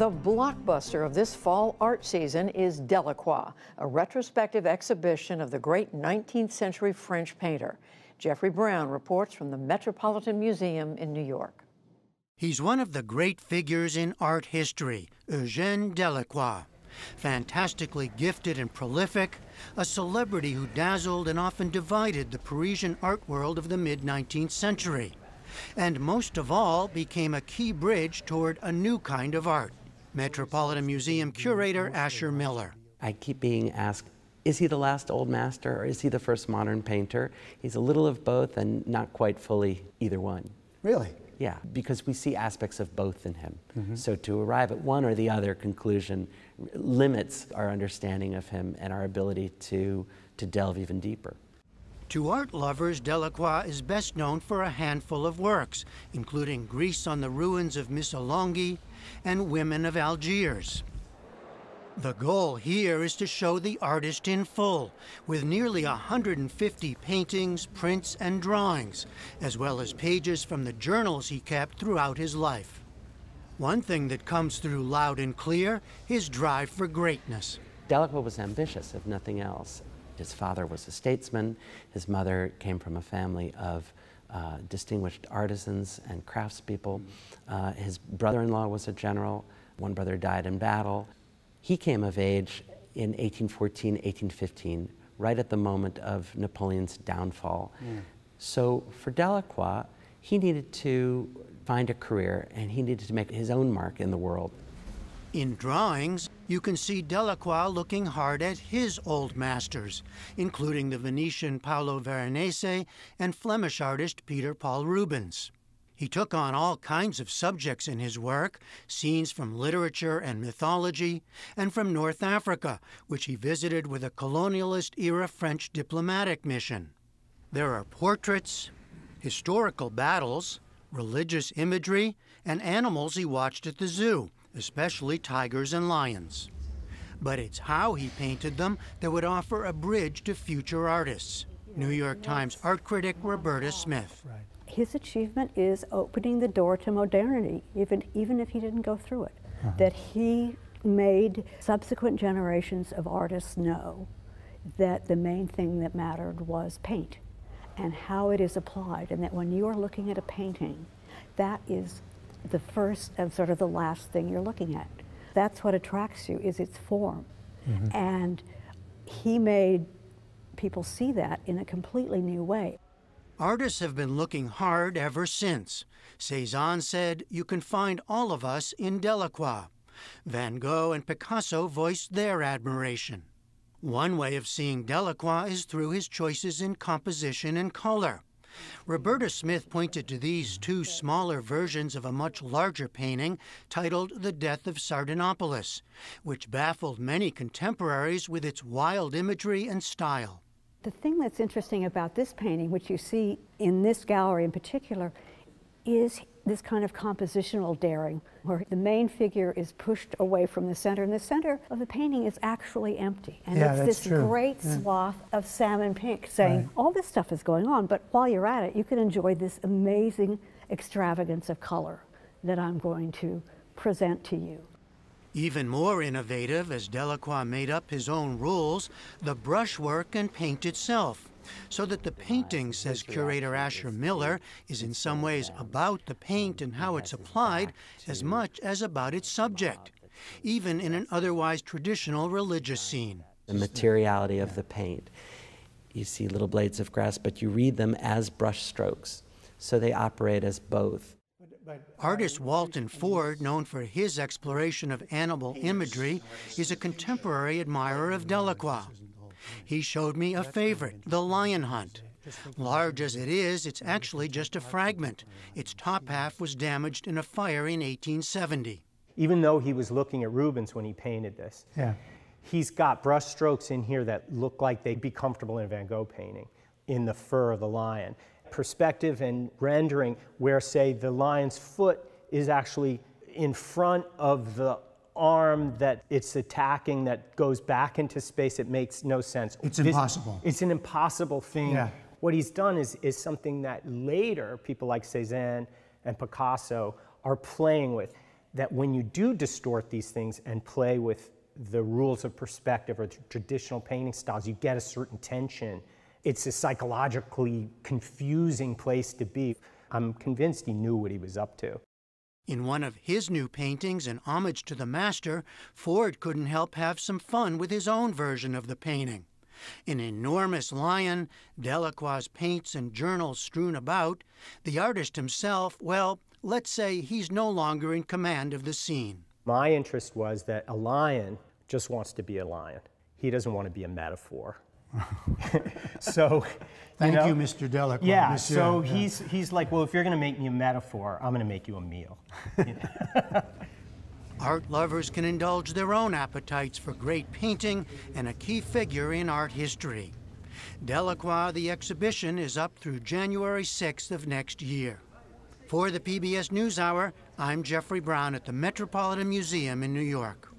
The blockbuster of this fall art season is Delacroix, a retrospective exhibition of the great 19th century French painter. Jeffrey Brown reports from the Metropolitan Museum in New York. He's one of the great figures in art history, Eugène Delacroix. Fantastically gifted and prolific, a celebrity who dazzled and often divided the Parisian art world of the mid-19th century. And most of all, became a key bridge toward a new kind of art. Metropolitan Museum curator Asher Miller. I keep being asked, is he the last old master or is he the first modern painter? He's a little of both and not quite fully either one. Really? Yeah, because we see aspects of both in him. So to arrive at one or the other conclusion limits our understanding of him and our ability to delve even deeper. To art lovers, Delacroix is best known for a handful of works, including Greece on the Ruins of Missolonghi and Women of Algiers. The goal here is to show the artist in full, with nearly 150 paintings, prints, and drawings, as well as pages from the journals he kept throughout his life. One thing that comes through loud and clear, his drive for greatness. Delacroix was ambitious, if nothing else. His father was a statesman. His mother came from a family of distinguished artisans and craftspeople. His brother-in-law was a general. One brother died in battle. He came of age in 1814, 1815, right at the moment of Napoleon's downfall. So for Delacroix, he needed to find a career and he needed to make his own mark in the world. In drawings, you can see Delacroix looking hard at his old masters, including the Venetian Paolo Veronese and Flemish artist Peter Paul Rubens. He took on all kinds of subjects in his work, scenes from literature and mythology, and from North Africa, which he visited with a colonialist-era French diplomatic mission. There are portraits, historical battles, religious imagery, and animals he watched at the zoo, especially tigers and lions. But it's how he painted them that would offer a bridge to future artists. New York Times art critic Roberta Smith. His achievement is opening the door to modernity, even if he didn't go through it. That he made subsequent generations of artists know that the main thing that mattered was paint and how it is applied, and that when you are looking at a painting, that is the first and sort of the last thing you're looking at. That's what attracts you, is its form. And he made people see that in a completely new way. Artists have been looking hard ever since. Cézanne said, "You can find all of us in Delacroix." Van Gogh and Picasso voiced their admiration. One way of seeing Delacroix is through his choices in composition and color. Roberta Smith pointed to these two smaller versions of a much larger painting titled The Death of Sardanapalus, which baffled many contemporaries with its wild imagery and style. The thing that's interesting about this painting, which you see in this gallery in particular, is this kind of compositional daring, where the main figure is pushed away from the center, and the center of the painting is actually empty. And it's this great swath of salmon pink saying, all this stuff is going on, but while you're at it, you can enjoy this amazing extravagance of color that I'm going to present to you. Even more innovative, as Delacroix made up his own rules, the brushwork and paint itself, so that the painting, says curator Asher Miller, is in some ways about the paint and how it's applied as much as about its subject, even in an otherwise traditional religious scene. The materiality of the paint. You see little blades of grass, but you read them as brush strokes, so they operate as both. Artist Walton Ford, known for his exploration of animal imagery, is a contemporary admirer of Delacroix. He showed me a favorite, The Lion Hunt. Large as it is, it's actually just a fragment. Its top half was damaged in a fire in 1870. Even though he was looking at Rubens when he painted this, he's got brush strokes in here that look like they'd be comfortable in a Van Gogh painting, in the fur of the lion. Perspective and rendering where, say, the lion's foot is actually in front of the arm that it's attacking that goes back into space. It makes no sense. It's impossible. It's an impossible thing. What he's done is something that later people like Cézanne and Picasso are playing with. that when you do distort these things and play with the rules of perspective or traditional painting styles, you get a certain tension. It's a psychologically confusing place to be. I'm convinced he knew what he was up to. In one of his new paintings, in homage to the master, Ford couldn't help have some fun with his own version of the painting. An enormous lion, Delacroix's paints and journals strewn about, the artist himself, well, let's say he's no longer in command of the scene. My interest was that a lion just wants to be a lion. He doesn't want to be a metaphor. So, Thank you, Mr. Delacroix. Yeah, Monsieur. so he's like, well, if you're going to make me a metaphor, I'm going to make you a meal. Art lovers can indulge their own appetites for great painting and a key figure in art history. Delacroix, the exhibition, is up through January 6th of next year. For the PBS NewsHour, I'm Jeffrey Brown at the Metropolitan Museum in New York.